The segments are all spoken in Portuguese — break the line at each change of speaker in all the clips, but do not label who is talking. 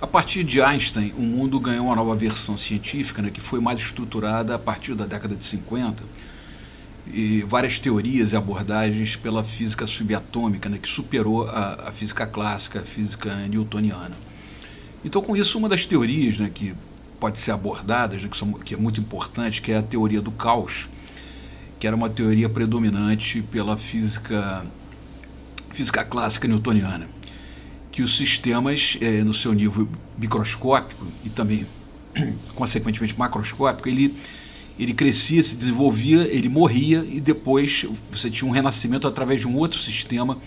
A partir de Einstein, o mundo ganhou uma nova versão científica, né, que foi mais estruturada a partir da década de 50, e várias teorias e abordagens pela física subatômica, né, que superou a física clássica, a física newtoniana. Então, com isso, uma das teorias, né, que pode ser abordada, né, que é muito importante, que é a teoria do caos, que era uma teoria predominante pela física clássica newtoniana, que os sistemas, no seu nível microscópico e também, consequentemente, macroscópico, ele crescia, se desenvolvia, ele morria e depois você tinha um renascimento através de um outro sistema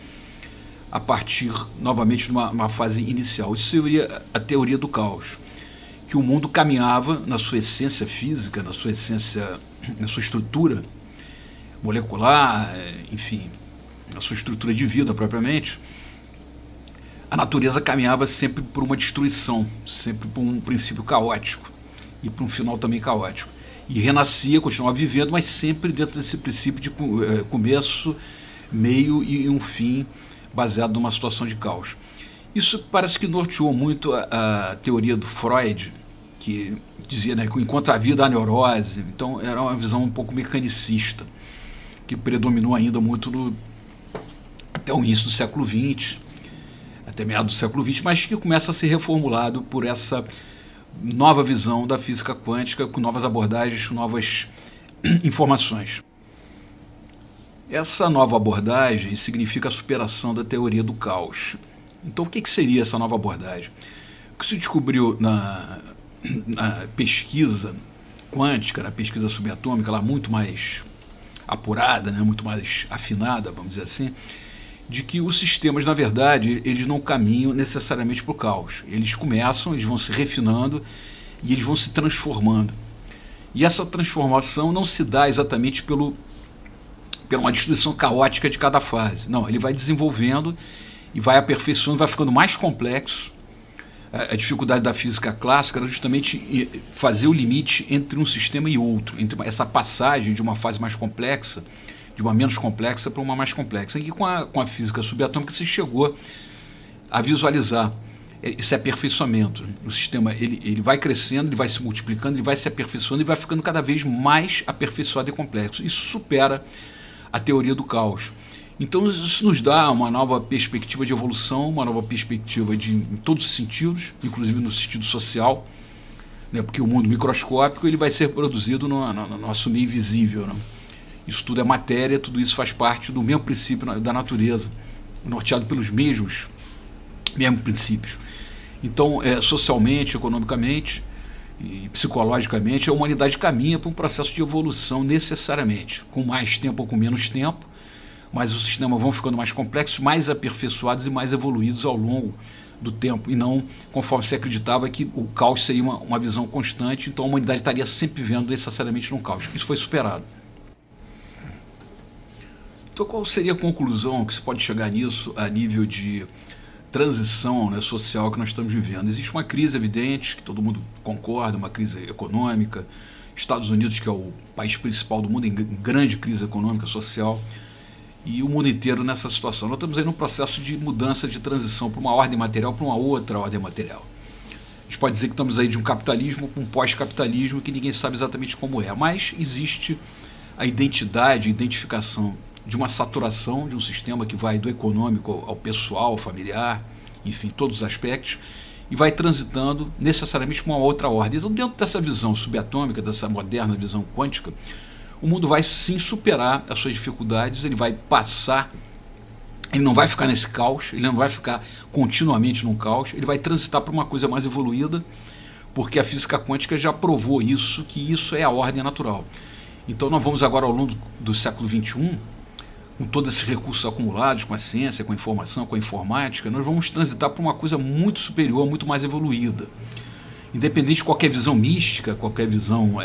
a partir, novamente, de uma fase inicial. Isso seria a teoria do caos, que o mundo caminhava na sua essência física, na sua estrutura molecular, enfim, na sua estrutura de vida propriamente. A natureza caminhava sempre por uma destruição, sempre por um princípio caótico e por um final também caótico. E renascia, continuava vivendo, mas sempre dentro desse princípio de começo, meio e um fim, baseado numa situação de caos. Isso parece que norteou muito a teoria do Freud, que dizia, né, que enquanto a vida há neurose. Então era uma visão um pouco mecanicista, que predominou ainda muito até o início do século XX, até meados do século XX, mas que começa a ser reformulado por essa nova visão da física quântica, com novas abordagens, com novas informações. Essa nova abordagem significa a superação da teoria do caos. Então, o que seria essa nova abordagem? O que se descobriu na pesquisa quântica, na pesquisa subatômica, lá muito mais apurada, né, muito mais afinada, vamos dizer assim, de que os sistemas, na verdade, eles não caminham necessariamente para o caos. Eles começam, eles vão se refinando e eles vão se transformando. E essa transformação não se dá exatamente pela uma destruição caótica de cada fase. Não, ele vai desenvolvendo e vai aperfeiçoando, vai ficando mais complexo. A dificuldade da física clássica era justamente fazer o limite entre um sistema e outro, entre essa passagem de uma fase mais complexa, de uma menos complexa para uma mais complexa. E com a física subatômica se chegou a visualizar esse aperfeiçoamento. O sistema ele vai crescendo, ele vai se multiplicando, ele vai se aperfeiçoando e vai ficando cada vez mais aperfeiçoado e complexo. Isso supera a teoria do caos. Então isso nos dá uma nova perspectiva de evolução, uma nova perspectiva em todos os sentidos, inclusive no sentido social, né, porque o mundo microscópico ele vai ser produzido no nosso meio visível, né? Isso tudo é matéria, tudo isso faz parte do mesmo princípio da natureza, norteado pelos mesmos princípios. Então, socialmente, economicamente e psicologicamente, a humanidade caminha para um processo de evolução necessariamente, com mais tempo ou com menos tempo, mas os sistemas vão ficando mais complexos, mais aperfeiçoados e mais evoluídos ao longo do tempo, e não conforme se acreditava que o caos seria uma visão constante, então a humanidade estaria sempre vivendo necessariamente num caos. Isso foi superado. Então, qual seria a conclusão que se pode chegar nisso a nível de transição, né, social que nós estamos vivendo? Existe uma crise evidente, que todo mundo concorda, uma crise econômica. Estados Unidos, que é o país principal do mundo, em grande crise econômica, social, e o mundo inteiro nessa situação. Nós estamos aí num processo de mudança, de transição para uma ordem material, para uma outra ordem material. A gente pode dizer que estamos aí de um capitalismo para um pós-capitalismo que ninguém sabe exatamente como é, mas existe a identidade, a identificação de uma saturação de um sistema que vai do econômico ao pessoal, ao familiar, enfim, todos os aspectos, e vai transitando necessariamente para uma outra ordem. Então, dentro dessa visão subatômica, dessa moderna visão quântica, o mundo vai sim superar as suas dificuldades, ele vai passar, ele não vai ficar nesse caos, ele não vai ficar continuamente num caos, ele vai transitar para uma coisa mais evoluída, porque a física quântica já provou isso, que isso é a ordem natural. Então nós vamos agora, ao longo do século XXI, com todos esses recursos acumulados, com a ciência, com a informação, com a informática, nós vamos transitar para uma coisa muito superior, muito mais evoluída. Independente de qualquer visão mística, qualquer visão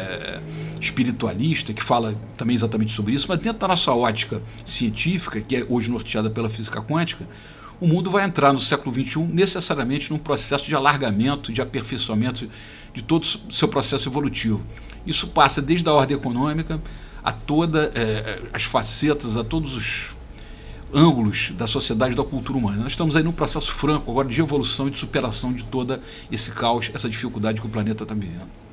espiritualista, que fala também exatamente sobre isso, mas dentro da nossa ótica científica, que é hoje norteada pela física quântica, o mundo vai entrar no século XXI necessariamente num processo de alargamento, de aperfeiçoamento de todo o seu processo evolutivo. Isso passa desde a ordem econômica a todas as facetas, a todos ângulos da sociedade e da cultura humana. Nós estamos aí num processo franco agora de evolução e de superação de todo esse caos, essa dificuldade que o planeta está vivendo.